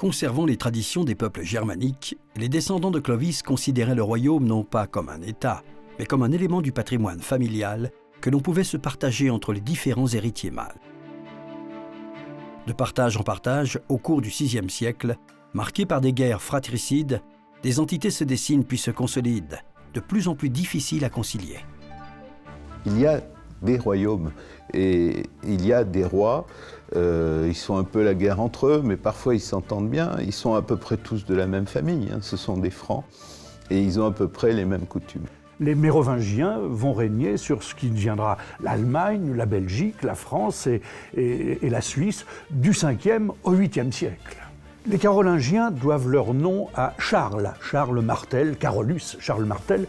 Conservant les traditions des peuples germaniques, les descendants de Clovis considéraient le royaume non pas comme un État, mais comme un élément du patrimoine familial que l'on pouvait se partager entre les différents héritiers mâles. De partage en partage, au cours du VIe siècle, marqué par des guerres fratricides, des entités se dessinent puis se consolident, de plus en plus difficiles à concilier. Il y a des royaumes et il y a des rois. Ils sont un peu la guerre entre eux, mais parfois ils s'entendent bien. Ils sont à peu près tous de la même famille, hein. Ce sont des Francs et ils ont à peu près les mêmes coutumes. Les Mérovingiens vont régner sur ce qui deviendra l'Allemagne, la Belgique, la France et la Suisse du 5e au 8e siècle. Les Carolingiens doivent leur nom à Charles Martel, Carolus Charles Martel,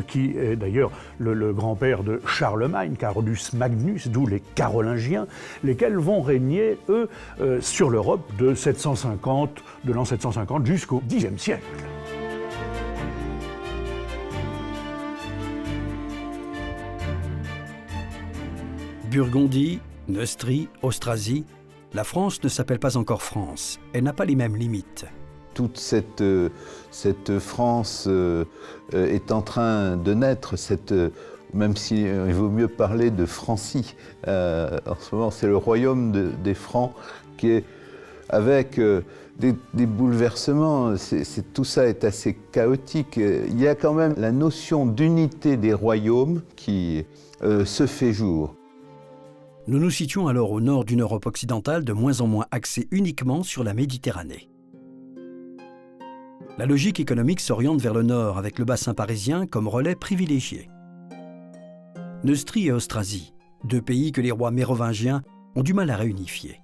qui est d'ailleurs le grand-père de Charlemagne, Carolus Magnus, d'où les Carolingiens, lesquels vont régner, eux, sur l'Europe de l'an 750 jusqu'au Xe siècle. Burgondie, Neustrie, Austrasie, la France ne s'appelle pas encore France. Elle n'a pas les mêmes limites. Toute cette France est en train de naître, même s'il vaut mieux parler de Francie. En ce moment, c'est le royaume des Francs qui est avec des bouleversements. Tout ça est assez chaotique. Il y a quand même la notion d'unité des royaumes qui se fait jour. Nous nous situons alors au nord d'une Europe occidentale de moins en moins axée uniquement sur la Méditerranée. La logique économique s'oriente vers le nord avec le bassin parisien comme relais privilégié. Neustrie et Austrasie, deux pays que les rois mérovingiens ont du mal à réunifier.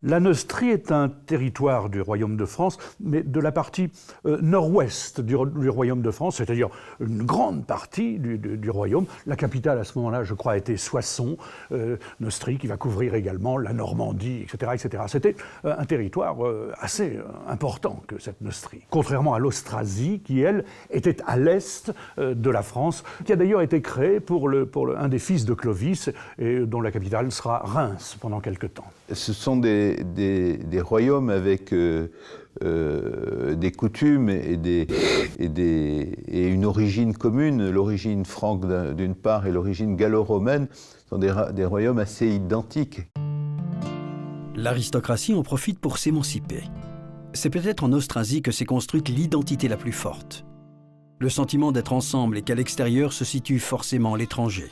La Neustrie est un territoire du Royaume de France, mais de la partie nord-ouest du Royaume de France, c'est-à-dire une grande partie du Royaume. La capitale à ce moment-là, je crois, était Soissons, Neustrie, qui va couvrir également la Normandie, etc. etc. C'était un territoire assez important que cette Neustrie. Contrairement à l'Austrasie, qui, elle, était à l'est de la France, qui a d'ailleurs été créée pour un des fils de Clovis, et dont la capitale sera Reims pendant quelque temps. Ce sont des royaumes avec des coutumes et une origine commune, l'origine franque d'une part et l'origine gallo-romaine, sont des royaumes assez identiques. L'aristocratie en profite pour s'émanciper. C'est peut-être en Austrasie que s'est construite l'identité la plus forte. Le sentiment d'être ensemble et qu'à l'extérieur se situe forcément l'étranger.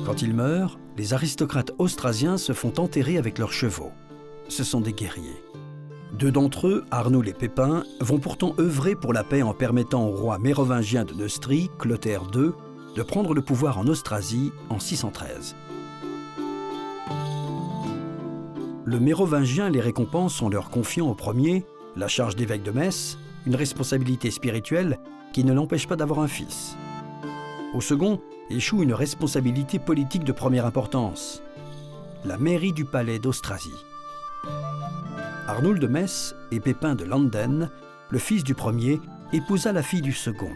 Quand ils meurent, les aristocrates austrasiens se font enterrer avec leurs chevaux. Ce sont des guerriers. Deux d'entre eux, Arnoul et Pépin, vont pourtant œuvrer pour la paix en permettant au roi mérovingien de Neustrie, Clotaire II, de prendre le pouvoir en Austrasie en 613. Le mérovingien les récompense en leur confiant au premier la charge d'évêque de Metz, une responsabilité spirituelle qui ne l'empêche pas d'avoir un fils. Au second, échoue une responsabilité politique de première importance, la mairie du palais d'Austrasie. Arnoul de Metz et Pépin de Landen, le fils du premier, épousa la fille du second.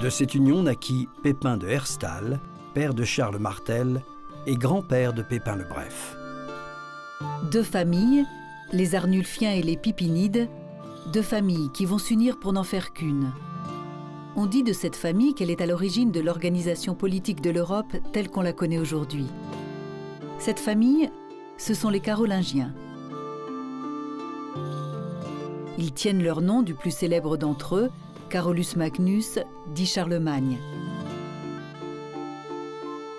De cette union naquit Pépin de Herstal, père de Charles Martel et grand-père de Pépin le Bref. Deux familles, les Arnulfiens et les Pipinides, deux familles qui vont s'unir pour n'en faire qu'une. On dit de cette famille qu'elle est à l'origine de l'organisation politique de l'Europe telle qu'on la connaît aujourd'hui. Cette famille, ce sont les Carolingiens. Ils tiennent leur nom du plus célèbre d'entre eux, Carolus Magnus, dit Charlemagne.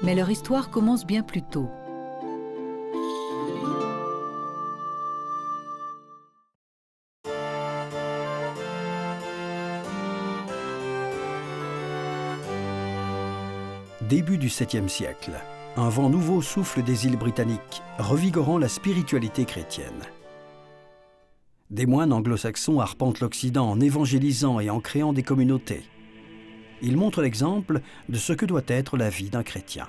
Mais leur histoire commence bien plus tôt. Début du 7e siècle, un vent nouveau souffle des îles britanniques, revigorant la spiritualité chrétienne. Des moines anglo-saxons arpentent l'Occident en évangélisant et en créant des communautés. Ils montrent l'exemple de ce que doit être la vie d'un chrétien.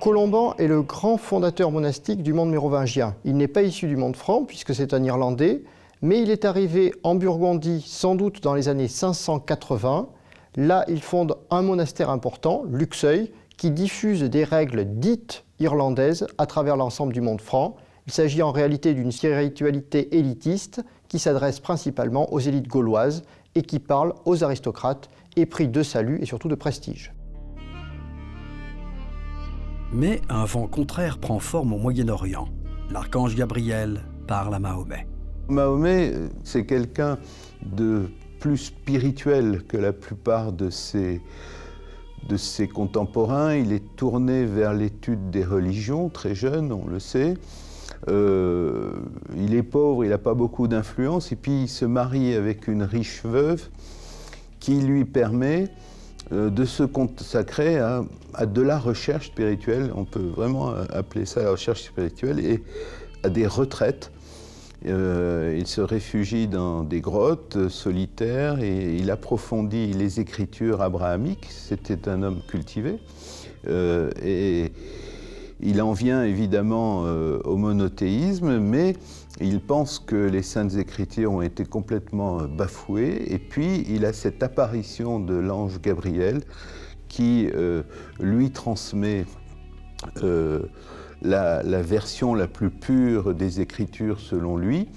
Colomban est le grand fondateur monastique du monde mérovingien. Il n'est pas issu du monde franc, puisque c'est un Irlandais, mais il est arrivé en Burgondie, sans doute dans les années 580. Là, il fonde un monastère important, Luxeuil, qui diffuse des règles dites irlandaises à travers l'ensemble du monde franc. Il s'agit en réalité d'une spiritualité élitiste qui s'adresse principalement aux élites gauloises et qui parle aux aristocrates, épris de salut et surtout de prestige. Mais un vent contraire prend forme au Moyen-Orient. L'archange Gabriel parle à Mahomet. Mahomet, c'est quelqu'un de plus spirituel que la plupart de ses contemporains. Il est tourné vers l'étude des religions, très jeune, on le sait. Il est pauvre, il n'a pas beaucoup d'influence, et puis il se marie avec une riche veuve qui lui permet de se consacrer à de la recherche spirituelle, on peut vraiment appeler ça la recherche spirituelle, et à des retraites. Il se réfugie dans des grottes solitaires et il approfondit les écritures abrahamiques. C'était un homme cultivé. Et il en vient évidemment au monothéisme, mais il pense que les Saintes Écritures ont été complètement bafouées. Et puis il a cette apparition de l'ange Gabriel qui lui transmet la version la plus pure des Écritures selon lui,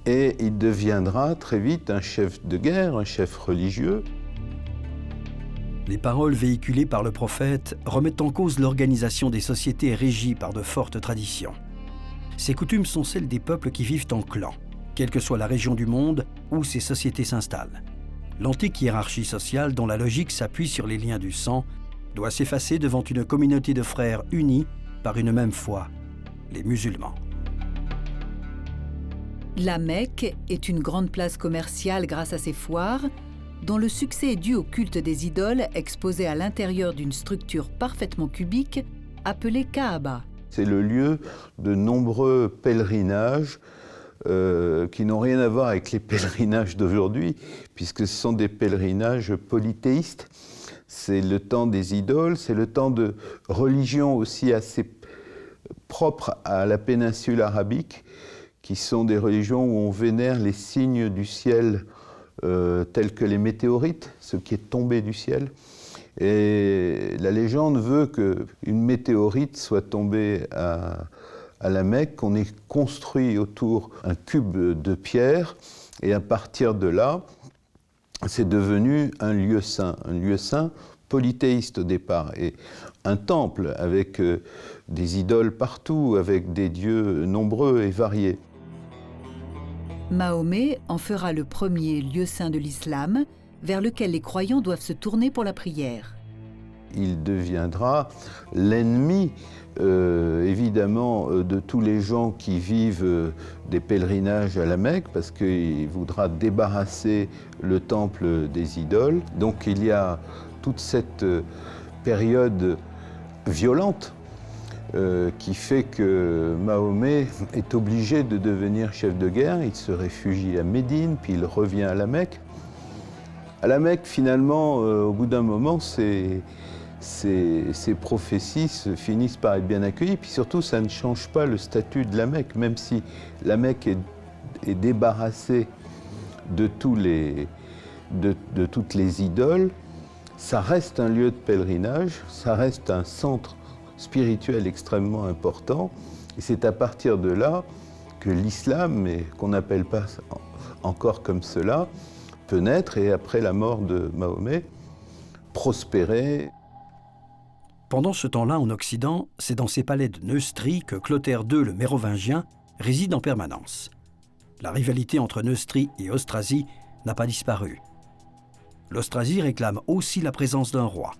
et il deviendra très vite un chef de guerre, un chef religieux. Les paroles véhiculées par le prophète remettent en cause l'organisation des sociétés régies par de fortes traditions. Ces coutumes sont celles des peuples qui vivent en clans, quelle que soit la région du monde où ces sociétés s'installent. L'antique hiérarchie sociale, dont la logique s'appuie sur les liens du sang, doit s'effacer devant une communauté de frères unis par une même foi, les musulmans. La Mecque est une grande place commerciale grâce à ses foires, dont le succès est dû au culte des idoles exposées à l'intérieur d'une structure parfaitement cubique appelée Kaaba. C'est le lieu de nombreux pèlerinages qui n'ont rien à voir avec les pèlerinages d'aujourd'hui, puisque ce sont des pèlerinages polythéistes. C'est le temps des idoles, c'est le temps de religions aussi assez propres à la péninsule arabique, qui sont des religions où on vénère les signes du ciel tels que les météorites, ce qui est tombé du ciel. Et la légende veut qu'une météorite soit tombée à la Mecque, qu'on ait construit autour un cube de pierre, et à partir de là, c'est devenu un lieu saint polythéiste au départ, et un temple avec des idoles partout, avec des dieux nombreux et variés. Mahomet en fera le premier lieu saint de l'islam, vers lequel les croyants doivent se tourner pour la prière. Il deviendra l'ennemi, évidemment, de tous les gens qui vivent des pèlerinages à la Mecque, parce qu'il voudra débarrasser le temple des idoles. Donc il y a toute cette période violente qui fait que Mahomet est obligé de devenir chef de guerre. Il se réfugie à Médine, puis il revient à la Mecque. À la Mecque, finalement, au bout d'un moment, ces prophéties finissent par être bien accueillies. Puis surtout, ça ne change pas le statut de la Mecque, même si la Mecque est débarrassée de toutes les idoles. Ça reste un lieu de pèlerinage, ça reste un centre spirituel extrêmement important. Et c'est à partir de là que l'islam, mais qu'on n'appelle pas encore comme cela, peut naître, et après la mort de Mahomet, prospérer. Pendant ce temps-là, en Occident, c'est dans ces palais de Neustrie que Clotaire II le Mérovingien réside en permanence. La rivalité entre Neustrie et Austrasie n'a pas disparu. L'Austrasie réclame aussi la présence d'un roi.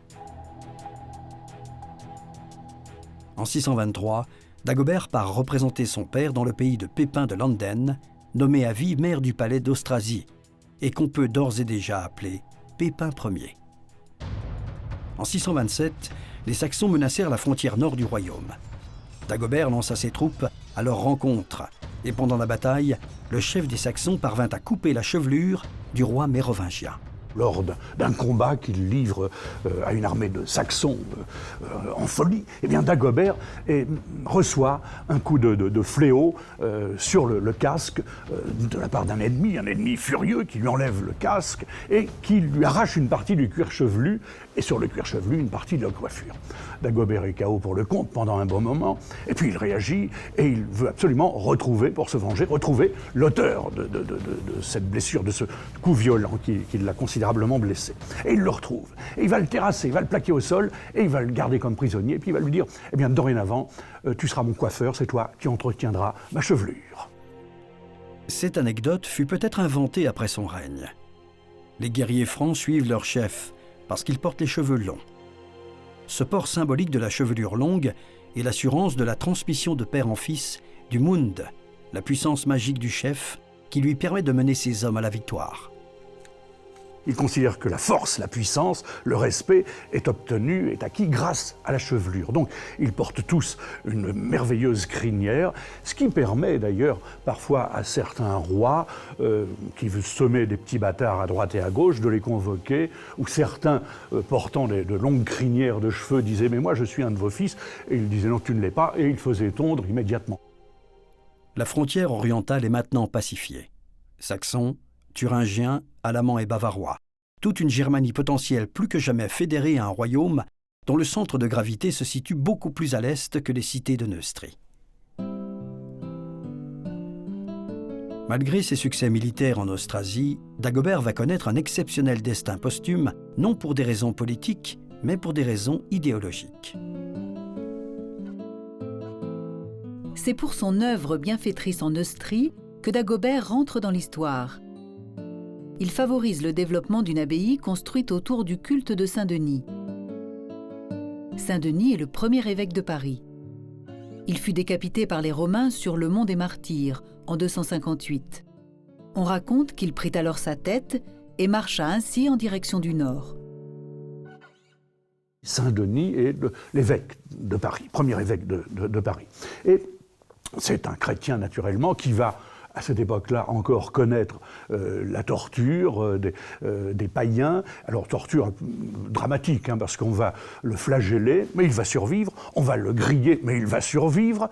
En 623, Dagobert part représenter son père dans le pays de Pépin de Landen, nommé à vie maire du palais d'Austrasie, et qu'on peut d'ores et déjà appeler Pépin Ier. En 627, les Saxons menacèrent la frontière nord du royaume. Dagobert lança ses troupes à leur rencontre, et pendant la bataille, le chef des Saxons parvint à couper la chevelure du roi mérovingien. lors d'un combat qu'il livre à une armée de Saxons en folie, eh bien Dagobert reçoit un coup de fléau sur le casque de la part d'un ennemi furieux qui lui enlève le casque et qui lui arrache une partie du cuir chevelu, et sur le cuir chevelu, une partie de la coiffure. Dagobert est KO pour le compte pendant un bon moment, et puis il réagit et il veut absolument retrouver, pour se venger, l'auteur de cette blessure, de ce coup violent qui l'a considérablement blessé. Et il le retrouve. Et il va le terrasser, il va le plaquer au sol, et il va le garder comme prisonnier, et puis il va lui dire « Eh bien, dorénavant, tu seras mon coiffeur, c'est toi qui entretiendras ma chevelure. » Cette anecdote fut peut-être inventée après son règne. Les guerriers francs suivent leur chef parce qu'ils portent les cheveux longs. Ce port symbolique de la chevelure longue est l'assurance de la transmission de père en fils du Mund, la puissance magique du chef qui lui permet de mener ses hommes à la victoire. Il considère que la force, la puissance, le respect est acquis grâce à la chevelure. Donc, ils portent tous une merveilleuse crinière, ce qui permet d'ailleurs parfois à certains rois qui veulent semer des petits bâtards à droite et à gauche de les convoquer, ou certains portant de longues crinières de cheveux disaient « mais moi je suis un de vos fils » et ils disaient « non, tu ne l'es pas » et ils faisaient tondre immédiatement. La frontière orientale est maintenant pacifiée. Saxons, Thuringiens, Alamans et Bavarois. Toute une Germanie potentielle plus que jamais fédérée à un royaume dont le centre de gravité se situe beaucoup plus à l'est que les cités de Neustrie. Malgré ses succès militaires en Austrasie, Dagobert va connaître un exceptionnel destin posthume, non pour des raisons politiques, mais pour des raisons idéologiques. C'est pour son œuvre bienfaitrice en Neustrie que Dagobert rentre dans l'histoire. Il favorise le développement d'une abbaye construite autour du culte de Saint-Denis. Saint-Denis est le premier évêque de Paris. Il fut décapité par les Romains sur le mont des Martyrs en 258. On raconte qu'il prit alors sa tête et marcha ainsi en direction du nord. Saint-Denis est l'évêque de Paris, premier évêque de Paris. Et c'est un chrétien naturellement qui va à cette époque-là encore connaître la torture des païens. Alors torture dramatique, parce qu'on va le flageller, mais il va survivre. On va le griller, mais il va survivre.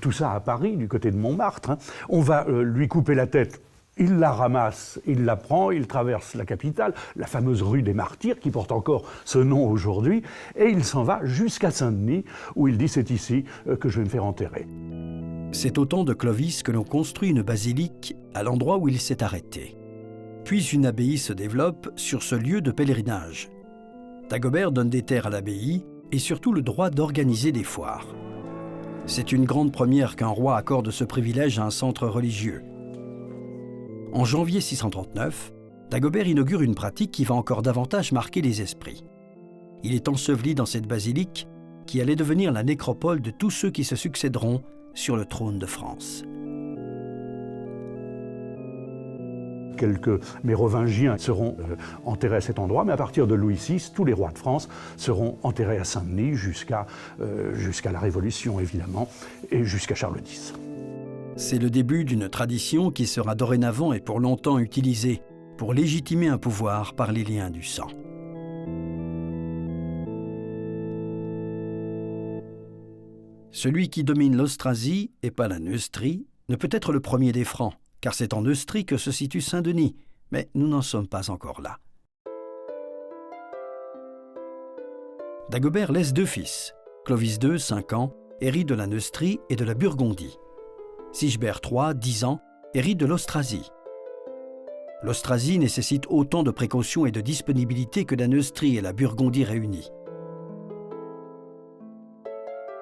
Tout ça à Paris, du côté de Montmartre. On va lui couper la tête. Il la ramasse, il la prend, il traverse la capitale, la fameuse rue des Martyrs, qui porte encore ce nom aujourd'hui, et il s'en va jusqu'à Saint-Denis, où il dit « c'est ici que je vais me faire enterrer ». C'est au temps de Clovis que l'on construit une basilique à l'endroit où il s'est arrêté. Puis une abbaye se développe sur ce lieu de pèlerinage. Dagobert donne des terres à l'abbaye et surtout le droit d'organiser des foires. C'est une grande première qu'un roi accorde ce privilège à un centre religieux. En janvier 639, Dagobert inaugure une pratique qui va encore davantage marquer les esprits. Il est enseveli dans cette basilique qui allait devenir la nécropole de tous ceux qui se succéderont sur le trône de France. Quelques mérovingiens seront enterrés à cet endroit, mais à partir de Louis VI, tous les rois de France seront enterrés à Saint-Denis jusqu'à la Révolution, évidemment, et jusqu'à Charles X. C'est le début d'une tradition qui sera dorénavant et pour longtemps utilisée pour légitimer un pouvoir par les liens du sang. Celui qui domine l'Austrasie, et pas la Neustrie, ne peut être le premier des Francs, car c'est en Neustrie que se situe Saint-Denis, mais nous n'en sommes pas encore là. Dagobert laisse deux fils, Clovis II, 5 ans, hérite de la Neustrie et de la Burgondie. Sigebert III, 10 ans, hérite de l'Austrasie. L'Austrasie nécessite autant de précautions et de disponibilité que la Neustrie et la Burgondie réunies.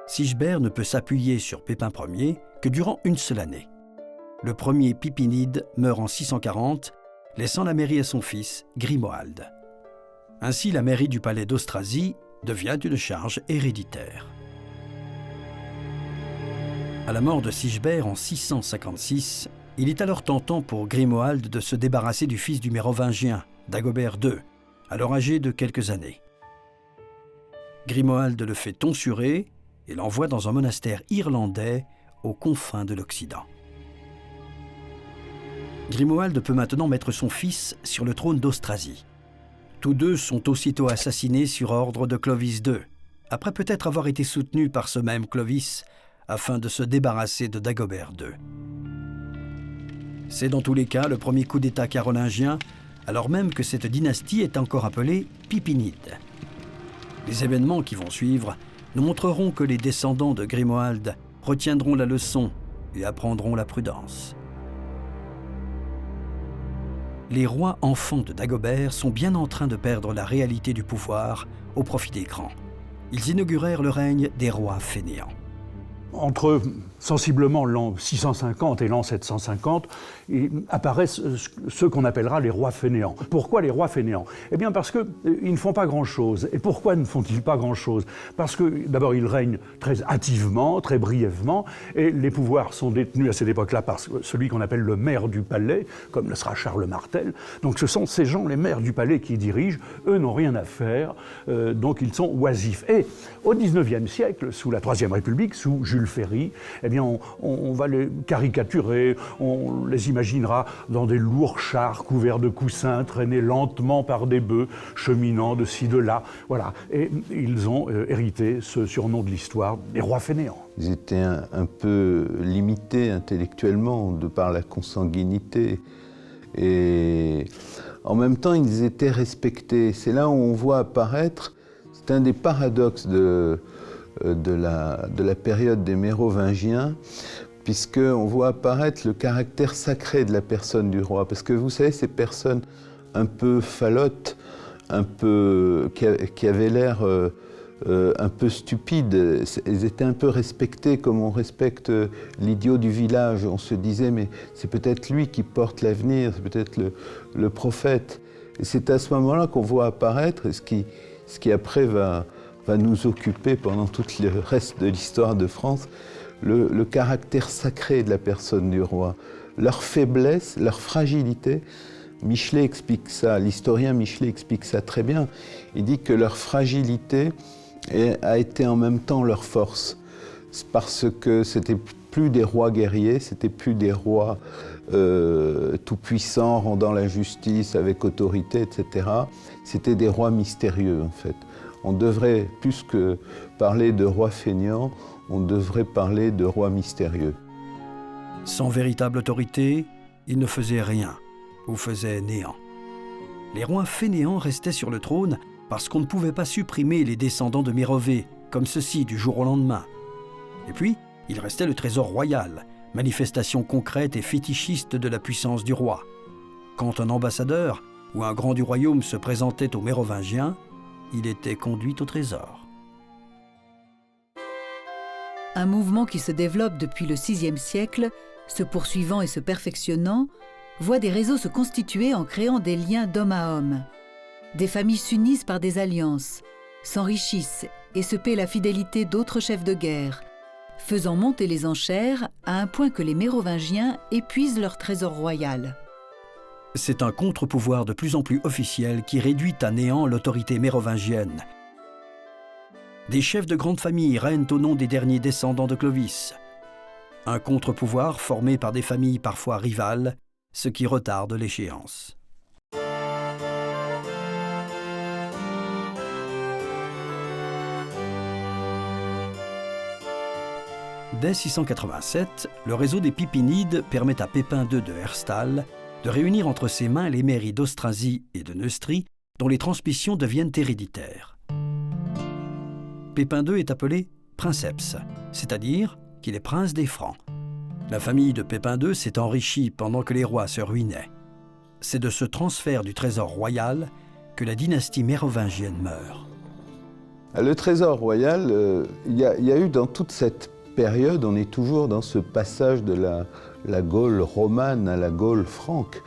Sigebert ne peut s'appuyer sur Pépin Ier que durant une seule année. Le premier Pipinide meurt en 640, laissant la mairie à son fils, Grimoald. Ainsi, la mairie du palais d'Austrasie devient une charge héréditaire. À la mort de Sigebert en 656, il est alors tentant pour Grimoald de se débarrasser du fils du mérovingien, Dagobert II, alors âgé de quelques années. Grimoald le fait tonsurer et l'envoie dans un monastère irlandais aux confins de l'Occident. Grimoald peut maintenant mettre son fils sur le trône d'Austrasie. Tous deux sont aussitôt assassinés sur ordre de Clovis II, après peut-être avoir été soutenus par ce même Clovis afin de se débarrasser de Dagobert II. C'est dans tous les cas le premier coup d'État carolingien, alors même que cette dynastie est encore appelée Pipinide. Les événements qui vont suivre nous montreront que les descendants de Grimoald retiendront la leçon et apprendront la prudence. Les rois enfants de Dagobert sont bien en train de perdre la réalité du pouvoir au profit des grands. Ils inaugurèrent le règne des rois fainéants. Entre sensiblement l'an 650 et l'an 750, apparaissent ceux qu'on appellera les rois fainéants. Pourquoi les rois fainéants? Eh bien parce qu'ils ne font pas grand-chose. Et pourquoi ne font-ils pas grand-chose? Parce que d'abord ils règnent très hâtivement, très brièvement, et les pouvoirs sont détenus à cette époque-là par celui qu'on appelle le maire du palais, comme le sera Charles Martel. Donc ce sont ces gens, les maires du palais, qui dirigent. Eux n'ont rien à faire, donc ils sont oisifs. Et au XIXe siècle, sous la Troisième République, sous Jules Ferry, eh bien on va les caricaturer, on les imaginera dans des lourds chars couverts de coussins, traînés lentement par des bœufs, cheminant de ci, de là. Voilà. Et ils ont hérité ce surnom de l'histoire, des rois fainéants. Ils étaient un peu limités intellectuellement de par la consanguinité. Et en même temps, ils étaient respectés. C'est là où on voit apparaître, c'est un des paradoxes de la période des Mérovingiens, puisqu'on voit apparaître le caractère sacré de la personne du roi. Parce que vous savez, ces personnes un peu falottes, qui avaient l'air un peu stupides, elles étaient un peu respectées comme on respecte l'idiot du village. On se disait, mais c'est peut-être lui qui porte l'avenir, c'est peut-être le prophète. Et c'est à ce moment-là qu'on voit apparaître ce qui après va nous occuper pendant tout le reste de l'histoire de France, le caractère sacré de la personne du roi, leur faiblesse, leur fragilité. Michelet explique ça, l'historien Michelet explique ça très bien. Il dit que leur fragilité a été en même temps leur force, parce que c'était plus des rois guerriers, c'était plus des rois tout-puissants, rendant la justice avec autorité, etc. C'était des rois mystérieux, en fait. On devrait, plus que parler de rois feignants, on devrait parler de rois mystérieux. Sans véritable autorité, ils ne faisaient rien, ou faisaient néant. Les rois fainéants restaient sur le trône parce qu'on ne pouvait pas supprimer les descendants de Mérové, comme ceux-ci, du jour au lendemain. Et puis, il restait le trésor royal, manifestation concrète et fétichiste de la puissance du roi. Quand un ambassadeur ou un grand du royaume se présentait aux Mérovingiens, il était conduit au trésor. Un mouvement qui se développe depuis le VIe siècle, se poursuivant et se perfectionnant, voit des réseaux se constituer en créant des liens d'homme à homme. Des familles s'unissent par des alliances, s'enrichissent et se paient la fidélité d'autres chefs de guerre, faisant monter les enchères à un point que les Mérovingiens épuisent leur trésor royal. C'est un contre-pouvoir de plus en plus officiel qui réduit à néant l'autorité mérovingienne. Des chefs de grandes familles règnent au nom des derniers descendants de Clovis. Un contre-pouvoir formé par des familles parfois rivales, ce qui retarde l'échéance. Dès 687, le réseau des Pipinides permet à Pépin II de Herstal de réunir entre ses mains les mairies d'Austrasie et de Neustrie, dont les transmissions deviennent héréditaires. Pépin II est appelé princeps, c'est-à-dire qu'il est prince des Francs. La famille de Pépin II s'est enrichie pendant que les rois se ruinaient. C'est de ce transfert du trésor royal que la dynastie mérovingienne meurt. Le trésor royal, il y a eu dans toute cette période, on est toujours dans ce passage de la Gaule romane à la Gaule franque,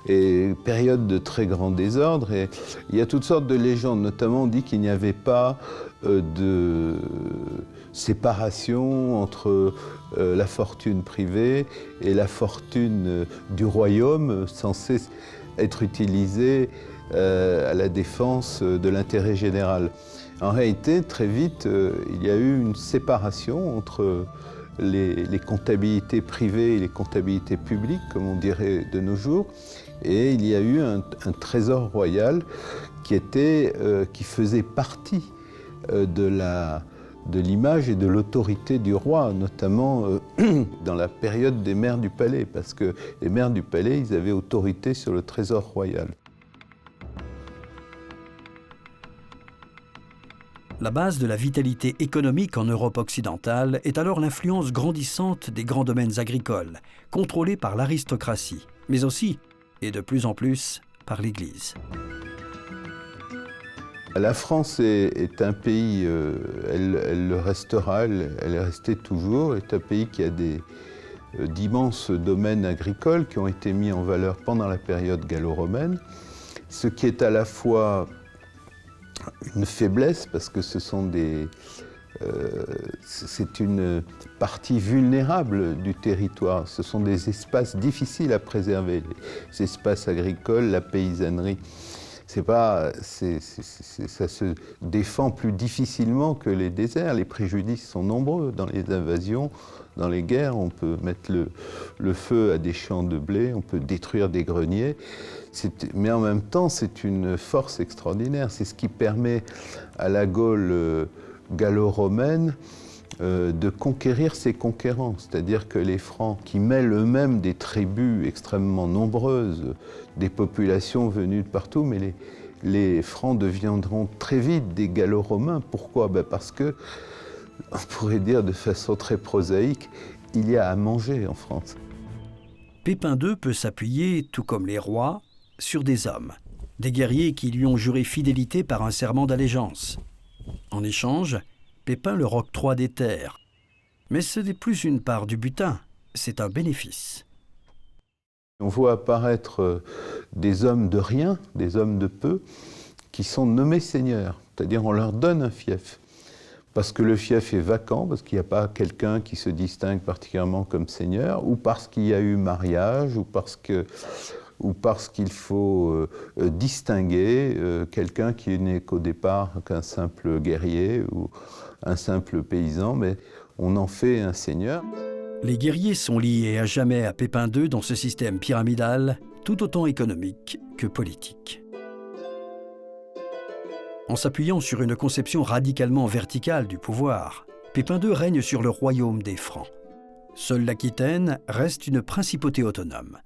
et période de très grand désordre, et il y a toutes sortes de légendes, notamment on dit qu'il n'y avait pas de séparation entre la fortune privée et la fortune du royaume, censée être utilisée à la défense de l'intérêt général. En réalité, très vite, il y a eu une séparation entre les comptabilités privées et les comptabilités publiques, comme on dirait de nos jours. Et il y a eu un trésor royal qui faisait partie de l'image et de l'autorité du roi, notamment dans la période des maires du palais, parce que les maires du palais, ils avaient autorité sur le trésor royal. La base de la vitalité économique en Europe occidentale est alors l'influence grandissante des grands domaines agricoles, contrôlés par l'aristocratie, mais aussi, et de plus en plus, par l'Église. La France est un pays, elle le restera, elle est restée toujours, est un pays qui a d'immenses domaines agricoles qui ont été mis en valeur pendant la période gallo-romaine, ce qui est à la fois une faiblesse parce que c'est une partie vulnérable du territoire. Ce sont des espaces difficiles à préserver, les espaces agricoles, la paysannerie. Ça se défend plus difficilement que les déserts. Les préjudices sont nombreux dans les invasions, dans les guerres. On peut mettre le feu à des champs de blé, on peut détruire des greniers. Mais en même temps, c'est une force extraordinaire. C'est ce qui permet à la Gaule gallo-romaine de conquérir ses conquérants. C'est-à-dire que les Francs, qui mêlent eux-mêmes des tribus extrêmement nombreuses, des populations venues de partout, mais les Francs deviendront très vite des Gallo-romains. Pourquoi? Parce que, on pourrait dire de façon très prosaïque, il y a à manger en France. Pépin II peut s'appuyer, tout comme les rois, sur des hommes, des guerriers qui lui ont juré fidélité par un serment d'allégeance. En échange, Pépin leur octroie des terres. Mais ce n'est plus une part du butin, c'est un bénéfice. On voit apparaître des hommes de rien, des hommes de peu, qui sont nommés seigneurs. C'est-à-dire on leur donne un fief. Parce que le fief est vacant, parce qu'il n'y a pas quelqu'un qui se distingue particulièrement comme seigneur, ou parce qu'il y a eu mariage, ou parce qu'il faut distinguer quelqu'un qui n'est qu'au départ qu'un simple guerrier ou un simple paysan, mais on en fait un seigneur. Les guerriers sont liés à jamais à Pépin II dans ce système pyramidal, tout autant économique que politique. En s'appuyant sur une conception radicalement verticale du pouvoir, Pépin II règne sur le royaume des Francs. Seule l'Aquitaine reste une principauté autonome.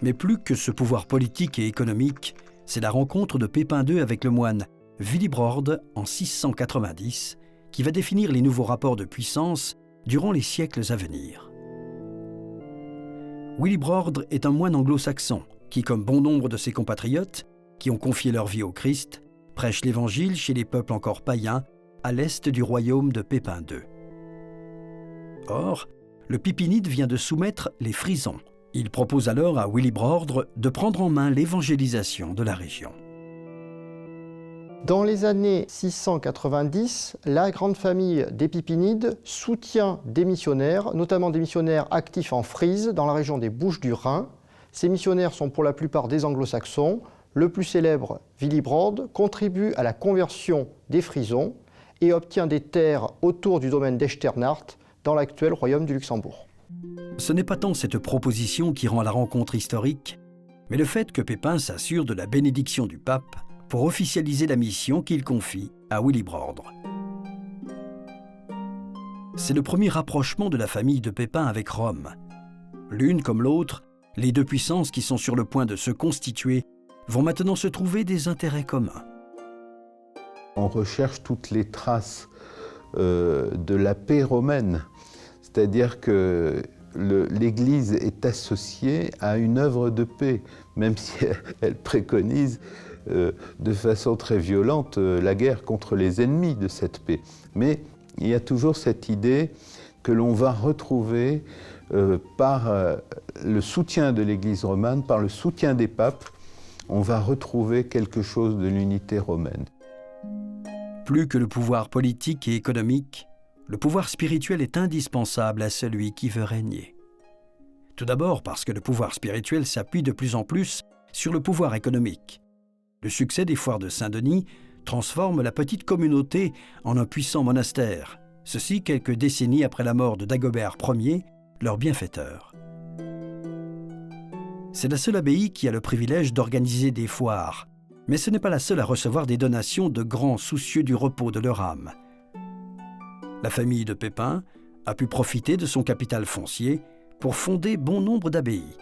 Mais plus que ce pouvoir politique et économique, c'est la rencontre de Pépin II avec le moine Willibrord en 690 qui va définir les nouveaux rapports de puissance durant les siècles à venir. Willibrord est un moine anglo-saxon qui, comme bon nombre de ses compatriotes, qui ont confié leur vie au Christ, prêche l'Évangile chez les peuples encore païens à l'est du royaume de Pépin II. Or, le Pipinide vient de soumettre les Frisons. Il propose alors à Willibrord de prendre en main l'évangélisation de la région. Dans les années 690, la grande famille des Pipinides soutient des missionnaires, notamment des missionnaires actifs en Frise, dans la région des Bouches-du-Rhin. Ces missionnaires sont pour la plupart des anglo-saxons. Le plus célèbre, Willibrord, contribue à la conversion des Frisons et obtient des terres autour du domaine d'Echternach, dans l'actuel royaume du Luxembourg. Ce n'est pas tant cette proposition qui rend la rencontre historique, mais le fait que Pépin s'assure de la bénédiction du pape pour officialiser la mission qu'il confie à Willibrord. C'est le premier rapprochement de la famille de Pépin avec Rome. L'une comme l'autre, les deux puissances qui sont sur le point de se constituer vont maintenant se trouver des intérêts communs. On recherche toutes les traces de la paix romaine, c'est-à-dire que l'Église est associée à une œuvre de paix, même si elle préconise de façon très violente la guerre contre les ennemis de cette paix. Mais il y a toujours cette idée que l'on va retrouver par le soutien de l'Église romane, par le soutien des papes, on va retrouver quelque chose de l'unité romaine. Plus que le pouvoir politique et économique, le pouvoir spirituel est indispensable à celui qui veut régner. Tout d'abord parce que le pouvoir spirituel s'appuie de plus en plus sur le pouvoir économique. Le succès des foires de Saint-Denis transforme la petite communauté en un puissant monastère, Ceci quelques décennies après la mort de Dagobert Ier, leur bienfaiteur. C'est la seule abbaye qui a le privilège d'organiser des foires, mais ce n'est pas la seule à recevoir des donations de grands soucieux du repos de leur âme. La famille de Pépin a pu profiter de son capital foncier pour fonder bon nombre d'abbayes.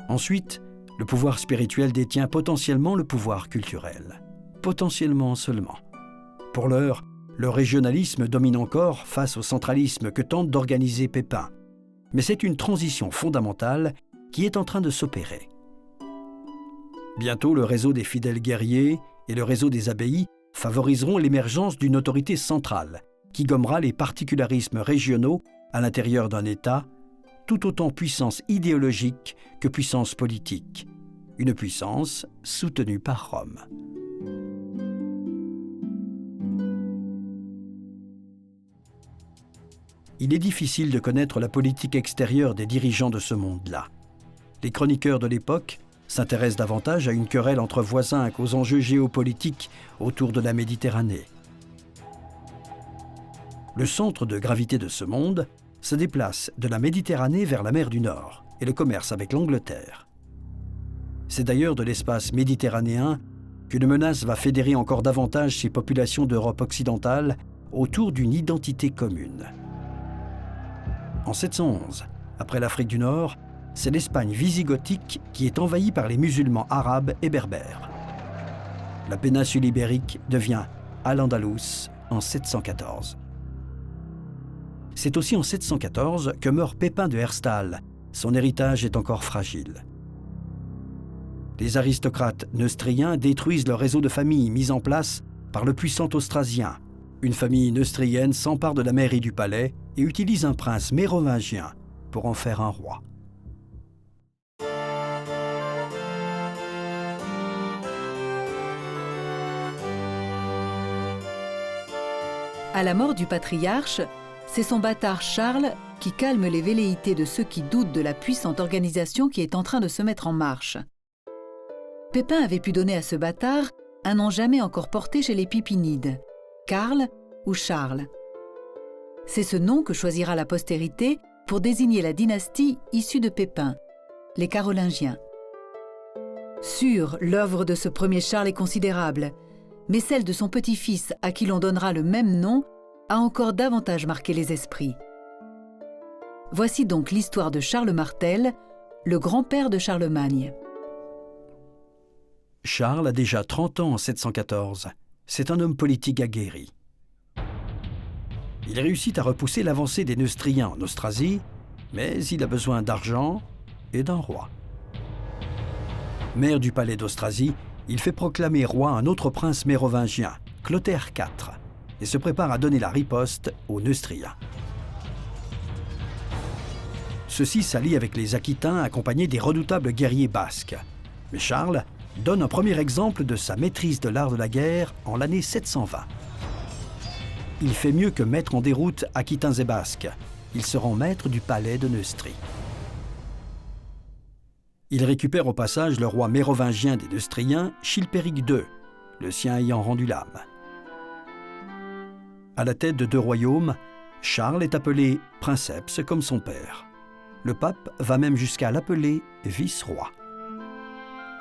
Ensuite, le pouvoir spirituel détient potentiellement le pouvoir culturel. Potentiellement seulement. Pour l'heure, le régionalisme domine encore face au centralisme que tente d'organiser Pépin. Mais c'est une transition fondamentale qui est en train de s'opérer. Bientôt, le réseau des fidèles guerriers et le réseau des abbayes favoriseront l'émergence d'une autorité centrale qui gommera les particularismes régionaux à l'intérieur d'un État, tout autant puissance idéologique que puissance politique. Une puissance soutenue par Rome. Il est difficile de connaître la politique extérieure des dirigeants de ce monde-là. Les chroniqueurs de l'époque s'intéressent davantage à une querelle entre voisins qu'aux enjeux géopolitiques autour de la Méditerranée. Le centre de gravité de ce monde se déplace de la Méditerranée vers la mer du Nord et le commerce avec l'Angleterre. C'est d'ailleurs de l'espace méditerranéen qu'une menace va fédérer encore davantage ces populations d'Europe occidentale autour d'une identité commune. En 711, après l'Afrique du Nord, c'est l'Espagne wisigothique qui est envahie par les musulmans arabes et berbères. La péninsule ibérique devient Al-Andalus en 714. C'est aussi en 714 que meurt Pépin de Herstal. Son héritage est encore fragile. Les aristocrates neustriens détruisent le réseau de familles mis en place par le puissant Austrasien. Une famille neustrienne s'empare de la mairie du palais et utilise un prince mérovingien pour en faire un roi. À la mort du patriarche, c'est son bâtard Charles qui calme les velléités de ceux qui doutent de la puissante organisation qui est en train de se mettre en marche. Pépin avait pu donner à ce bâtard un nom jamais encore porté chez les Pipinides, Karl ou Charles. C'est ce nom que choisira la postérité pour désigner la dynastie issue de Pépin, les Carolingiens. Sûr, l'œuvre de ce premier Charles est considérable, mais celle de son petit-fils à qui l'on donnera le même nom a encore davantage marqué les esprits. Voici donc l'histoire de Charles Martel, le grand-père de Charlemagne. Charles a déjà 30 ans en 714. C'est un homme politique aguerri. Il réussit à repousser l'avancée des Neustriens en Austrasie, mais il a besoin d'argent et d'un roi. Maire du palais d'Austrasie, il fait proclamer roi un autre prince mérovingien, Clotaire IV, et se prépare à donner la riposte aux Neustriens. Ceux-ci s'allient avec les Aquitains accompagnés des redoutables guerriers basques. Mais Charles donne un premier exemple de sa maîtrise de l'art de la guerre en l'année 720. Il fait mieux que mettre en déroute Aquitains et Basques. Il se rend maître du palais de Neustrie. Il récupère au passage le roi mérovingien des Neustriens, Chilpéric II, le sien ayant rendu l'âme. À la tête de 2 royaumes, Charles est appelé princeps comme son père. Le pape va même jusqu'à l'appeler vice-roi.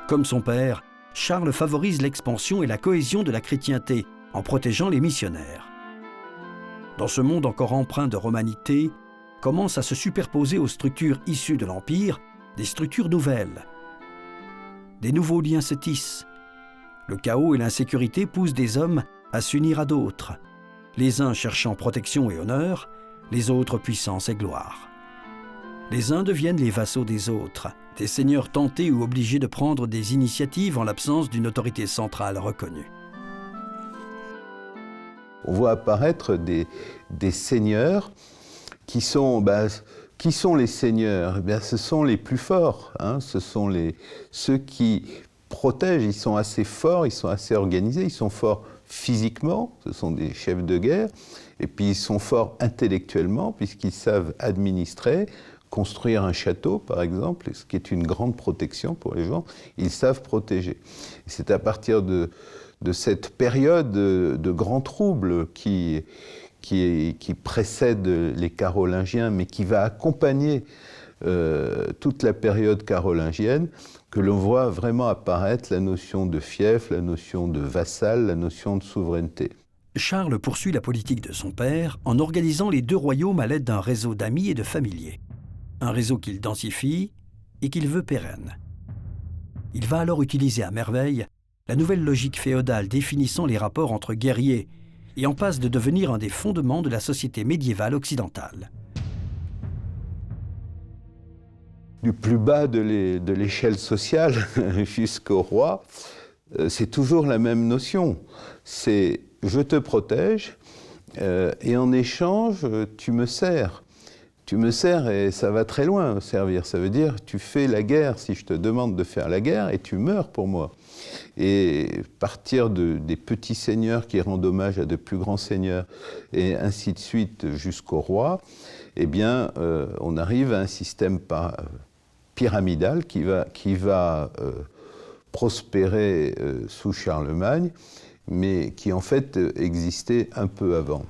Comme son père, Charles favorise l'expansion et la cohésion de la chrétienté en protégeant les missionnaires. Dans ce monde encore empreint de romanité, commencent à se superposer aux structures issues de l'Empire des structures nouvelles. Des nouveaux liens se tissent. Le chaos et l'insécurité poussent des hommes à s'unir à d'autres, les uns cherchant protection et honneur, les autres puissance et gloire. Les uns deviennent les vassaux des autres, des seigneurs tentés ou obligés de prendre des initiatives en l'absence d'une autorité centrale reconnue. On voit apparaître des seigneurs qui sont les seigneurs? Eh bien, ce sont les plus forts, hein. Ce sont ceux qui protègent, ils sont assez forts, ils sont assez organisés, ils sont forts physiquement, ce sont des chefs de guerre, et puis ils sont forts intellectuellement puisqu'ils savent administrer, construire un château, par exemple, ce qui est une grande protection pour les gens, ils savent protéger. C'est à partir de cette période de grands troubles qui précède les Carolingiens, mais qui va accompagner toute la période carolingienne, que l'on voit vraiment apparaître la notion de fief, la notion de vassal, la notion de souveraineté. Charles poursuit la politique de son père en organisant les deux royaumes à l'aide d'un réseau d'amis et de familiers. Un réseau qu'il densifie et qu'il veut pérenne. Il va alors utiliser à merveille la nouvelle logique féodale définissant les rapports entre guerriers et en passe de devenir un des fondements de la société médiévale occidentale. Du plus bas de l'échelle sociale jusqu'au roi, c'est toujours la même notion. C'est « je te protège et en échange, tu me sers ». Tu me sers et ça va très loin, servir. Ça veut dire tu fais la guerre si je te demande de faire la guerre et tu meurs pour moi. Et partir des petits seigneurs qui rendent hommage à de plus grands seigneurs et ainsi de suite jusqu'au roi, eh bien, on arrive à un système pyramidal qui va prospérer sous Charlemagne, mais qui en fait existait un peu avant.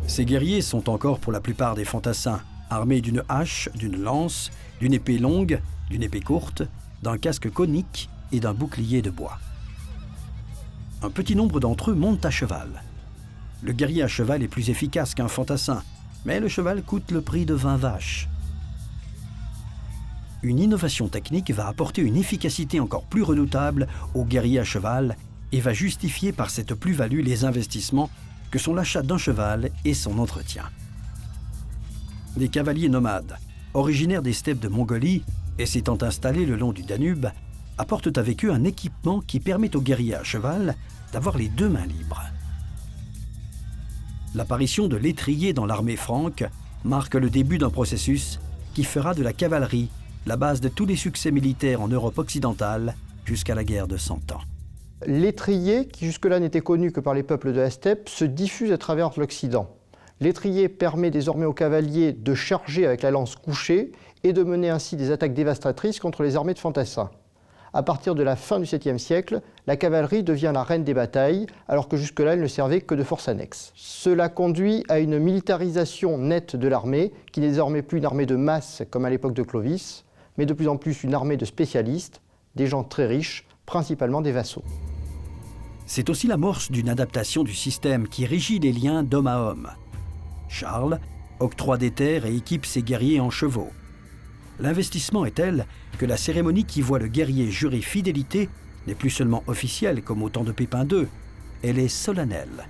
Ces guerriers sont encore pour la plupart des fantassins, armés d'une hache, d'une lance, d'une épée longue, d'une épée courte, d'un casque conique et d'un bouclier de bois. Un petit nombre d'entre eux montent à cheval. Le guerrier à cheval est plus efficace qu'un fantassin, mais le cheval coûte le prix de 20 vaches. Une innovation technique va apporter une efficacité encore plus redoutable aux guerriers à cheval et va justifier par cette plus-value les investissements que sont l'achat d'un cheval et son entretien. Des cavaliers nomades, originaires des steppes de Mongolie et s'étant installés le long du Danube, apportent avec eux un équipement qui permet aux guerriers à cheval d'avoir les deux mains libres. L'apparition de l'étrier dans l'armée franque marque le début d'un processus qui fera de la cavalerie la base de tous les succès militaires en Europe occidentale jusqu'à la guerre de 100 ans. L'étrier, qui jusque-là n'était connu que par les peuples de la steppe, se diffuse à travers l'Occident. L'étrier permet désormais aux cavaliers de charger avec la lance couchée et de mener ainsi des attaques dévastatrices contre les armées de fantassins. À partir de la fin du 7e siècle, la cavalerie devient la reine des batailles, alors que jusque-là, elle ne servait que de force annexe. Cela conduit à une militarisation nette de l'armée, qui n'est désormais plus une armée de masse comme à l'époque de Clovis, mais de plus en plus une armée de spécialistes, des gens très riches, principalement des vassaux. C'est aussi l'amorce d'une adaptation du système qui régit les liens d'homme à homme. Charles octroie des terres et équipe ses guerriers en chevaux. L'investissement est tel que la cérémonie qui voit le guerrier jurer fidélité n'est plus seulement officielle comme au temps de Pépin II, elle est solennelle.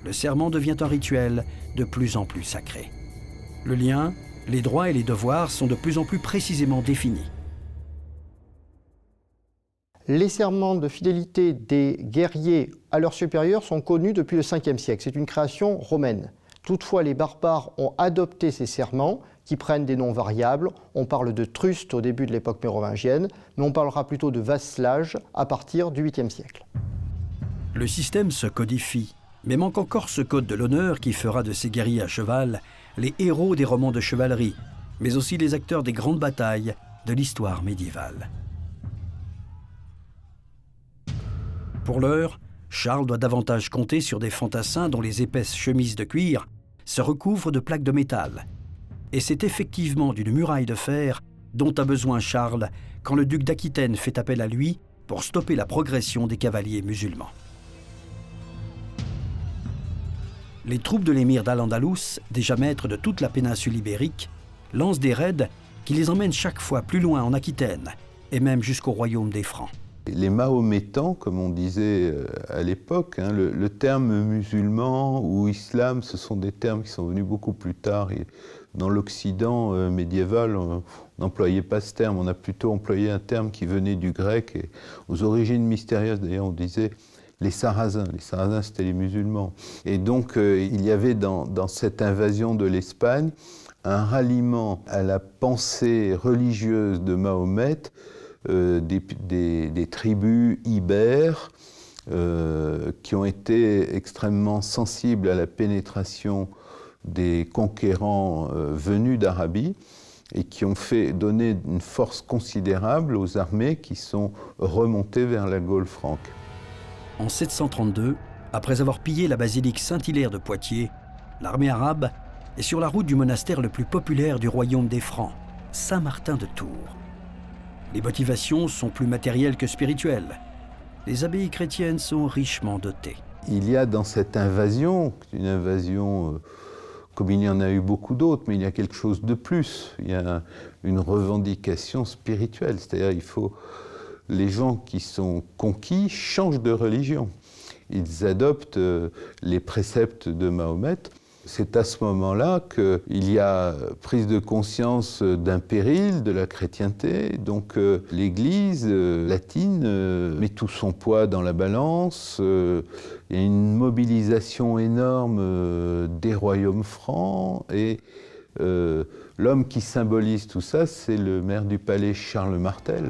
Le serment devient un rituel de plus en plus sacré. Le lien, les droits et les devoirs sont de plus en plus précisément définis. Les serments de fidélité des guerriers à leurs supérieurs sont connus depuis le 5e siècle. C'est une création romaine. Toutefois, les barbares ont adopté ces serments qui prennent des noms variables. On parle de truste au début de l'époque mérovingienne, mais on parlera plutôt de vasselage à partir du 8e siècle. Le système se codifie, mais manque encore ce code de l'honneur qui fera de ces guerriers à cheval les héros des romans de chevalerie, mais aussi les acteurs des grandes batailles de l'histoire médiévale. Pour l'heure, Charles doit davantage compter sur des fantassins dont les épaisses chemises de cuir se recouvrent de plaques de métal. Et c'est effectivement d'une muraille de fer dont a besoin Charles quand le duc d'Aquitaine fait appel à lui pour stopper la progression des cavaliers musulmans. Les troupes de l'émir d'Al-Andalus, déjà maîtres de toute la péninsule ibérique, lancent des raids qui les emmènent chaque fois plus loin en Aquitaine et même jusqu'au royaume des Francs. Les mahométans, comme on disait à l'époque, le terme musulman ou islam, ce sont des termes qui sont venus beaucoup plus tard. Et dans l'Occident médiéval, on n'employait pas ce terme, on a plutôt employé un terme qui venait du grec. Et aux origines mystérieuses, d'ailleurs, on disait les Sarrasins. Les Sarrasins, c'était les musulmans. Et donc, il y avait dans cette invasion de l'Espagne un ralliement à la pensée religieuse de Mahomet, des tribus ibères qui ont été extrêmement sensibles à la pénétration des conquérants venus d'Arabie et qui ont donné une force considérable aux armées qui sont remontées vers la Gaule franque. En 732, après avoir pillé la basilique Saint-Hilaire de Poitiers, l'armée arabe est sur la route du monastère le plus populaire du royaume des Francs, Saint-Martin de Tours. Les motivations sont plus matérielles que spirituelles. Les abbayes chrétiennes sont richement dotées. Il y a dans cette invasion, une invasion comme il y en a eu beaucoup d'autres, mais il y a quelque chose de plus. Il y a une revendication spirituelle, c'est-à-dire les gens qui sont conquis changent de religion. Ils adoptent les préceptes de Mahomet. C'est à ce moment-là qu'il y a prise de conscience d'un péril de la chrétienté. Donc l'Église latine met tout son poids dans la balance. Il y a une mobilisation énorme des royaumes francs. Et l'homme qui symbolise tout ça, c'est le maire du palais Charles Martel.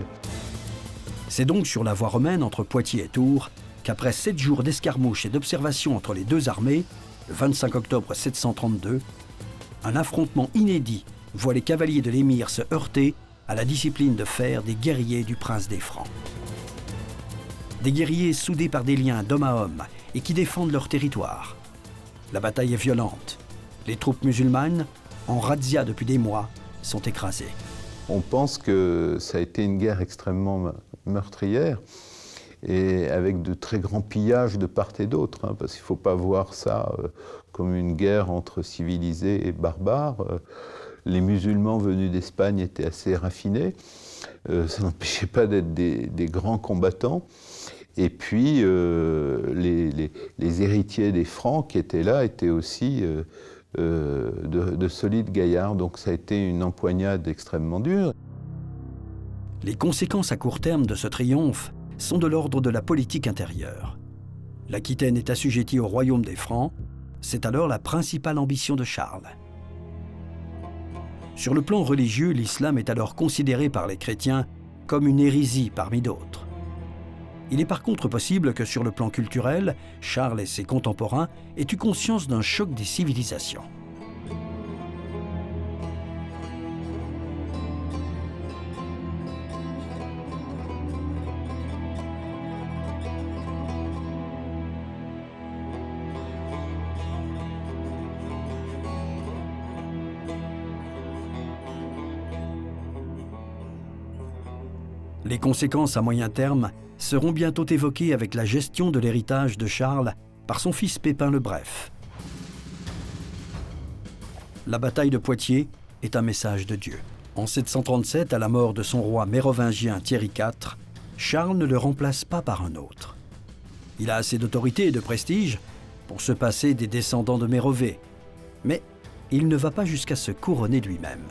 C'est donc sur la voie romaine entre Poitiers et Tours qu'après 7 jours d'escarmouches et d'observation entre les deux armées, le 25 octobre 732, un affrontement inédit voit les cavaliers de l'émir se heurter à la discipline de fer des guerriers du prince des Francs. Des guerriers soudés par des liens d'homme à homme et qui défendent leur territoire. La bataille est violente. Les troupes musulmanes, en razzia depuis des mois, sont écrasées. On pense que ça a été une guerre extrêmement meurtrière, et avec de très grands pillages de part et d'autre, parce qu'il ne faut pas voir ça comme une guerre entre civilisés et barbares. Les musulmans venus d'Espagne étaient assez raffinés, ça n'empêchait pas d'être des grands combattants. Et puis les héritiers des Francs qui étaient là étaient aussi de solides gaillards, donc ça a été une empoignade extrêmement dure. Les conséquences à court terme de ce triomphe sont de l'ordre de la politique intérieure. L'Aquitaine est assujettie au royaume des Francs, c'est alors la principale ambition de Charles. Sur le plan religieux, l'islam est alors considéré par les chrétiens comme une hérésie parmi d'autres. Il est par contre possible que sur le plan culturel, Charles et ses contemporains aient eu conscience d'un choc des civilisations. Les conséquences à moyen terme seront bientôt évoquées avec la gestion de l'héritage de Charles par son fils Pépin le Bref. La bataille de Poitiers est un message de Dieu. En 737, à la mort de son roi mérovingien Thierry IV, Charles ne le remplace pas par un autre. Il a assez d'autorité et de prestige pour se passer des descendants de Mérové, mais il ne va pas jusqu'à se couronner lui-même.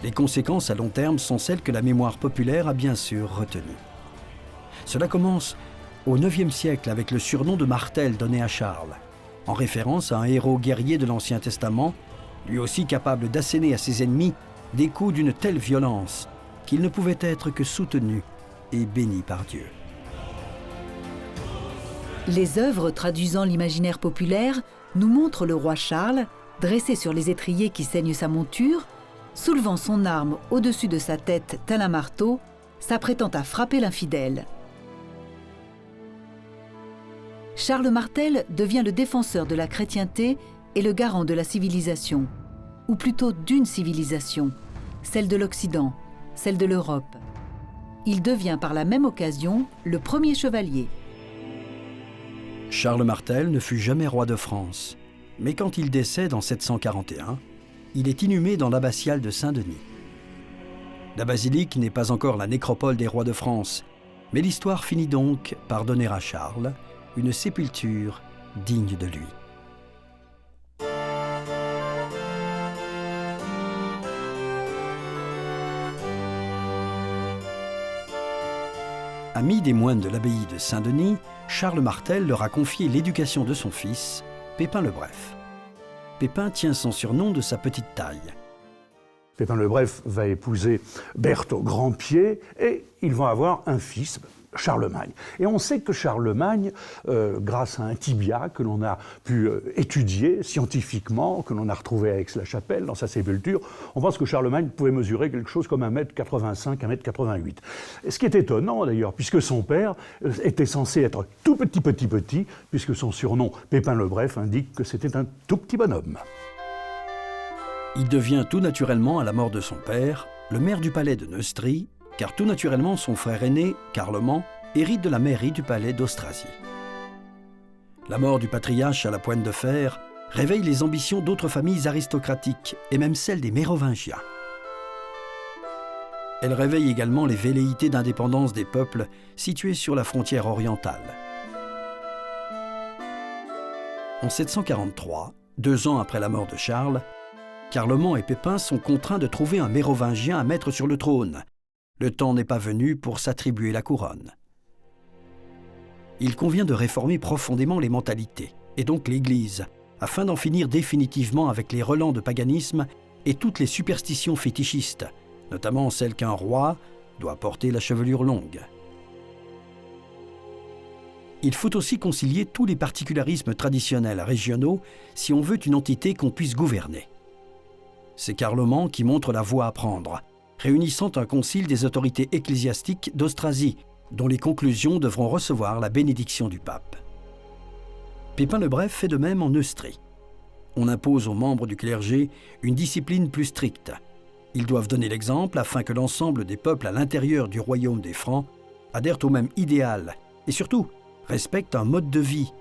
Les conséquences à long terme sont celles que la mémoire populaire a bien sûr retenues. Cela commence au IXe siècle avec le surnom de Martel donné à Charles, en référence à un héros guerrier de l'Ancien Testament, lui aussi capable d'asséner à ses ennemis des coups d'une telle violence qu'il ne pouvait être que soutenu et béni par Dieu. Les œuvres traduisant l'imaginaire populaire nous montrent le roi Charles, dressé sur les étriers qui ceignent sa monture, soulevant son arme au-dessus de sa tête tel un marteau, s'apprêtant à frapper l'infidèle. Charles Martel devient le défenseur de la chrétienté et le garant de la civilisation, ou plutôt d'une civilisation, celle de l'Occident, celle de l'Europe. Il devient par la même occasion le premier chevalier. Charles Martel ne fut jamais roi de France, mais quand il décède en 741, il est inhumé dans l'abbatiale de Saint-Denis. La basilique n'est pas encore la nécropole des rois de France, mais l'histoire finit donc par donner à Charles une sépulture digne de lui. Ami des moines de l'abbaye de Saint-Denis, Charles Martel leur a confié l'éducation de son fils, Pépin le Bref. Pépin tient son surnom de sa petite taille. Pépin le Bref va épouser Berthe au Grand-Pied et ils vont avoir un fils, Charlemagne. Et on sait que Charlemagne, grâce à un tibia que l'on a pu étudier scientifiquement, que l'on a retrouvé à Aix-la-Chapelle dans sa sépulture, on pense que Charlemagne pouvait mesurer quelque chose comme 1,85 m, 1,88 m. Et ce qui est étonnant d'ailleurs, puisque son père était censé être tout petit, puisque son surnom Pépin le Bref indique que c'était un tout petit bonhomme. Il devient tout naturellement, à la mort de son père, le maire du palais de Neustrie, car tout naturellement son frère aîné, Carloman, hérite de la mairie du palais d'Austrasie. La mort du patriarche à la pointe de fer réveille les ambitions d'autres familles aristocratiques, et même celles des Mérovingiens. Elle réveille également les velléités d'indépendance des peuples situés sur la frontière orientale. En 743, 2 ans après la mort de Charles, Carloman et Pépin sont contraints de trouver un Mérovingien à mettre sur le trône. Le temps n'est pas venu pour s'attribuer la couronne. Il convient de réformer profondément les mentalités, et donc l'Église, afin d'en finir définitivement avec les relents de paganisme et toutes les superstitions fétichistes, notamment celle qu'un roi doit porter la chevelure longue. Il faut aussi concilier tous les particularismes traditionnels régionaux si on veut une entité qu'on puisse gouverner. C'est Carloman qui montre la voie à prendre, réunissant un concile des autorités ecclésiastiques d'Austrasie, dont les conclusions devront recevoir la bénédiction du pape. Pépin le Bref fait de même en Neustrie. On impose aux membres du clergé une discipline plus stricte. Ils doivent donner l'exemple afin que l'ensemble des peuples à l'intérieur du royaume des Francs adhèrent au même idéal et surtout respectent un mode de vie,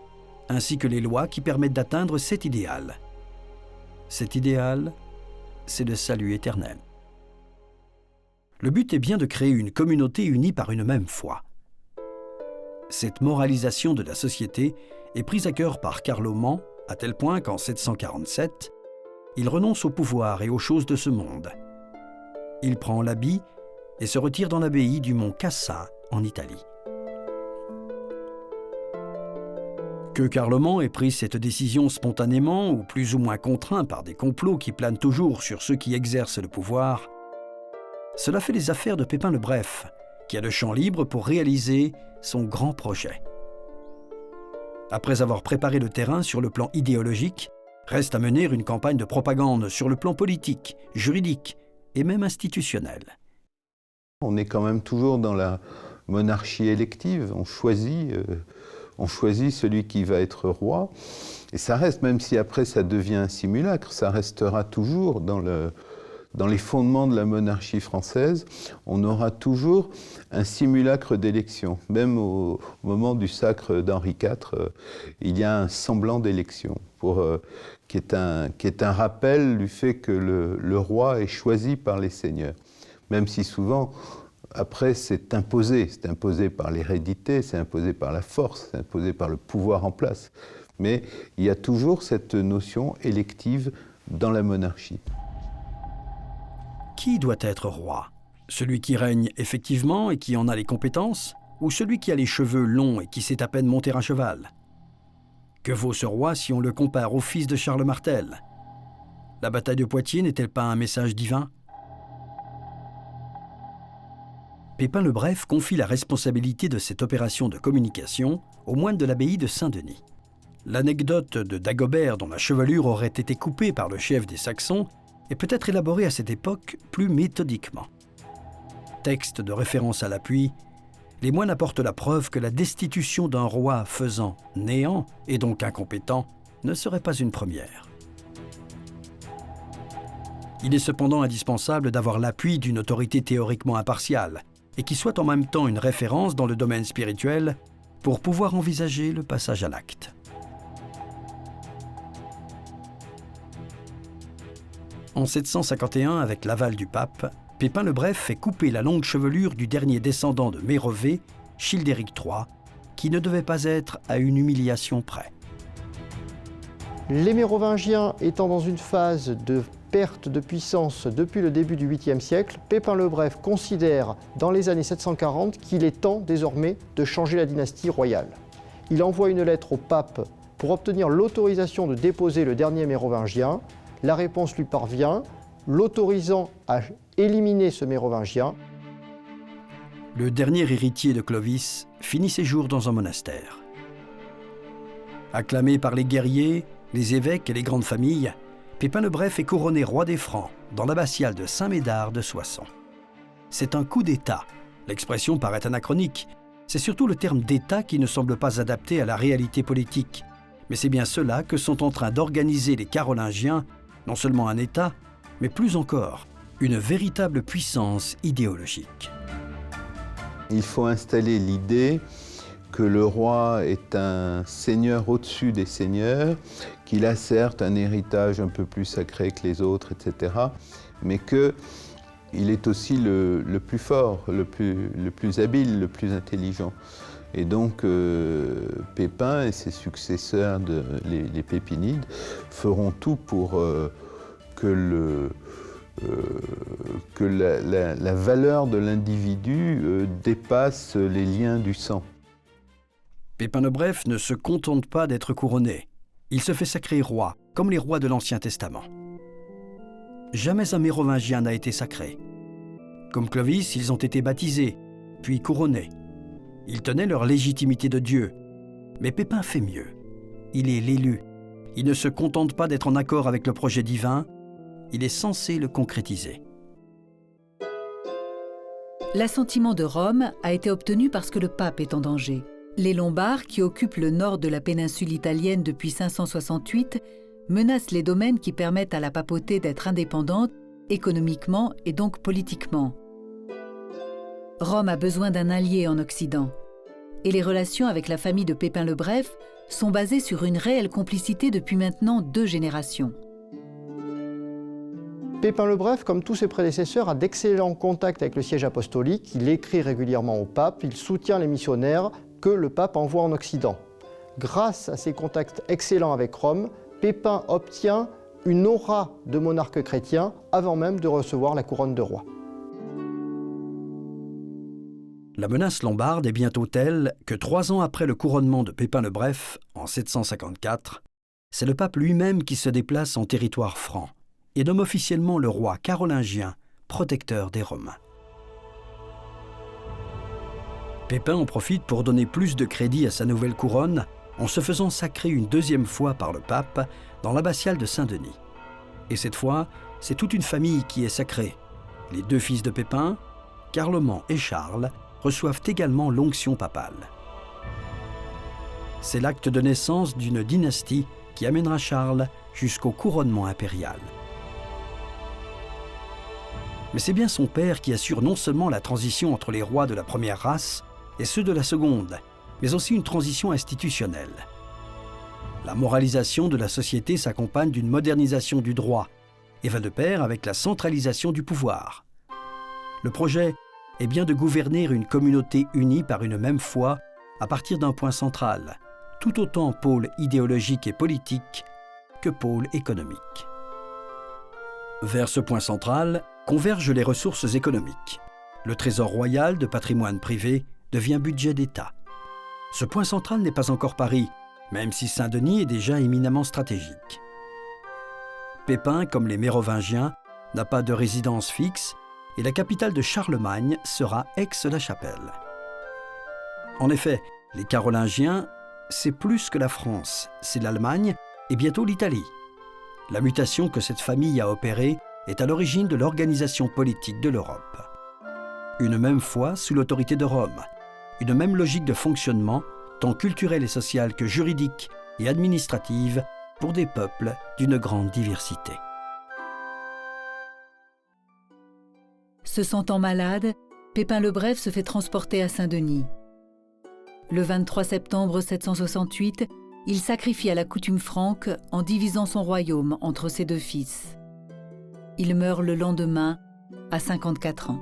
ainsi que les lois qui permettent d'atteindre cet idéal. Cet idéal, c'est le salut éternel. Le but est bien de créer une communauté unie par une même foi. Cette moralisation de la société est prise à cœur par Carloman, à tel point qu'en 747, il renonce au pouvoir et aux choses de ce monde. Il prend l'habit et se retire dans l'abbaye du mont Cassa, en Italie. Que Carloman ait pris cette décision spontanément ou plus ou moins contraint par des complots qui planent toujours sur ceux qui exercent le pouvoir, cela fait les affaires de Pépin le Bref, qui a le champ libre pour réaliser son grand projet. Après avoir préparé le terrain sur le plan idéologique, reste à mener une campagne de propagande sur le plan politique, juridique et même institutionnel. On est quand même toujours dans la monarchie élective, on choisit celui qui va être roi, et ça reste, même si après ça devient un simulacre, ça restera toujours dans les fondements de la monarchie française, on aura toujours un simulacre d'élection. Même au moment du sacre d'Henri IV, il y a un semblant d'élection, qui est un rappel du fait que le roi est choisi par les seigneurs. Même si souvent, après, c'est imposé par l'hérédité, c'est imposé par la force, c'est imposé par le pouvoir en place. Mais il y a toujours cette notion élective dans la monarchie. Qui doit être roi? Celui qui règne effectivement et qui en a les compétences, ou celui qui a les cheveux longs et qui sait à peine monter un cheval? Que vaut ce roi si on le compare au fils de Charles Martel? La bataille de Poitiers n'est-elle pas un message divin? Pépin le Bref confie la responsabilité de cette opération de communication au moine de l'abbaye de Saint-Denis. L'anecdote de Dagobert dont la chevelure aurait été coupée par le chef des Saxons est peut-être élaborée à cette époque plus méthodiquement. Texte de référence à l'appui, les moines apportent la preuve que la destitution d'un roi faisant néant et donc incompétent ne serait pas une première. Il est cependant indispensable d'avoir l'appui d'une autorité théoriquement impartiale et qui soit en même temps une référence dans le domaine spirituel pour pouvoir envisager le passage à l'acte. En 751, avec l'aval du pape, Pépin le Bref fait couper la longue chevelure du dernier descendant de Mérové, Childéric III, qui ne devait pas être à une humiliation près. Les Mérovingiens étant dans une phase de perte de puissance depuis le début du 8e siècle, Pépin le Bref considère dans les années 740 qu'il est temps désormais de changer la dynastie royale. Il envoie une lettre au pape pour obtenir l'autorisation de déposer le dernier Mérovingien. La réponse lui parvient, l'autorisant à éliminer ce Mérovingien. le dernier héritier de Clovis finit ses jours dans un monastère. Acclamé par les guerriers, les évêques et les grandes familles, Pépin le Bref est couronné roi des Francs dans l'abbatiale de Saint-Médard de Soissons. C'est un coup d'État. L'expression paraît anachronique. C'est surtout le terme d'État qui ne semble pas adapté à la réalité politique. Mais c'est bien cela que sont en train d'organiser les Carolingiens, non seulement un État, mais plus encore, une véritable puissance idéologique. Il faut installer l'idée que le roi est un seigneur au-dessus des seigneurs, qu'il a certes un héritage un peu plus sacré que les autres, etc., mais qu'il est aussi le plus fort, le plus habile, le plus intelligent. Et donc, Pépin et ses successeurs, les Pépinides, feront tout pour que la valeur de l'individu dépasse les liens du sang. Pépin le Bref ne se contente pas d'être couronné. Il se fait sacrer roi, comme les rois de l'Ancien Testament. Jamais un mérovingien n'a été sacré. Comme Clovis, ils ont été baptisés, puis couronnés. Ils tenaient leur légitimité de Dieu. Mais Pépin fait mieux. Il est l'élu. Il ne se contente pas d'être en accord avec le projet divin, il est censé le concrétiser. L'assentiment de Rome a été obtenu parce que le pape est en danger. Les Lombards, qui occupent le nord de la péninsule italienne depuis 568, menacent les domaines qui permettent à la papauté d'être indépendante, économiquement et donc politiquement. Rome a besoin d'un allié en Occident. Et les relations avec la famille de Pépin le Bref sont basées sur une réelle complicité depuis maintenant 2 générations. Pépin le Bref, comme tous ses prédécesseurs, a d'excellents contacts avec le siège apostolique. Il écrit régulièrement au pape, il soutient les missionnaires que le pape envoie en Occident. Grâce à ses contacts excellents avec Rome, Pépin obtient une aura de monarque chrétien avant même de recevoir la couronne de roi. La menace lombarde est bientôt telle que 3 ans après le couronnement de Pépin le Bref, en 754, c'est le pape lui-même qui se déplace en territoire franc et nomme officiellement le roi carolingien protecteur des Romains. Pépin en profite pour donner plus de crédit à sa nouvelle couronne en se faisant sacrer une 2e fois par le pape dans l'abbatiale de Saint-Denis. Et cette fois, c'est toute une famille qui est sacrée. Les 2 fils de Pépin, Carloman et Charles, reçoivent également l'onction papale. C'est l'acte de naissance d'une dynastie qui amènera Charles jusqu'au couronnement impérial. Mais c'est bien son père qui assure non seulement la transition entre les rois de la première race et ceux de la seconde, mais aussi une transition institutionnelle. La moralisation de la société s'accompagne d'une modernisation du droit et va de pair avec la centralisation du pouvoir. Le projet est bien de gouverner une communauté unie par une même foi à partir d'un point central, tout autant pôle idéologique et politique que pôle économique. Vers ce point central convergent les ressources économiques. Le trésor royal de patrimoine privé devient budget d'État. Ce point central n'est pas encore Paris, même si Saint-Denis est déjà éminemment stratégique. Pépin, comme les Mérovingiens, n'a pas de résidence fixe et la capitale de Charlemagne sera Aix-la-Chapelle. En effet, les Carolingiens, c'est plus que la France, c'est l'Allemagne et bientôt l'Italie. La mutation que cette famille a opérée est à l'origine de l'organisation politique de l'Europe. Une même foi sous l'autorité de Rome, une même logique de fonctionnement, tant culturelle et sociale que juridique et administrative, pour des peuples d'une grande diversité. Se sentant malade, Pépin le Bref se fait transporter à Saint-Denis. Le 23 septembre 768, il sacrifie à la coutume franque en divisant son royaume entre ses 2 fils. Il meurt le lendemain, à 54 ans.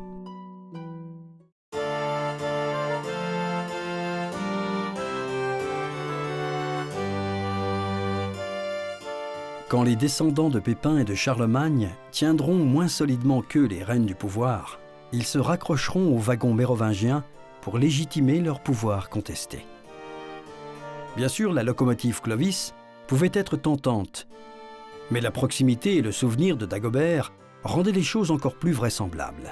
Quand les descendants de Pépin et de Charlemagne tiendront moins solidement qu'eux les rênes du pouvoir, ils se raccrocheront au wagon mérovingien pour légitimer leur pouvoir contesté. Bien sûr, la locomotive Clovis pouvait être tentante, mais la proximité et le souvenir de Dagobert rendaient les choses encore plus vraisemblables.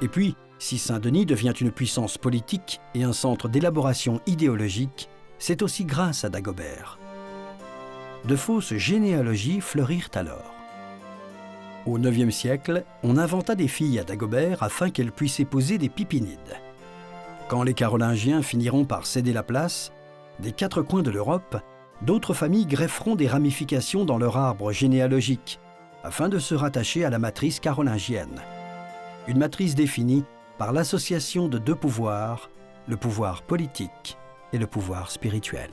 Et puis, Si Saint-Denis devient une puissance politique et un centre d'élaboration idéologique, c'est aussi grâce à Dagobert. De fausses généalogies fleurirent alors. Au IXe siècle, on inventa des filles à Dagobert afin qu'elles puissent épouser des Pipinides. Quand les Carolingiens finiront par céder la place, des quatre coins de l'Europe, d'autres familles grefferont des ramifications dans leur arbre généalogique, afin de se rattacher à la matrice carolingienne. Une matrice définie par l'association de deux pouvoirs, le pouvoir politique et le pouvoir spirituel.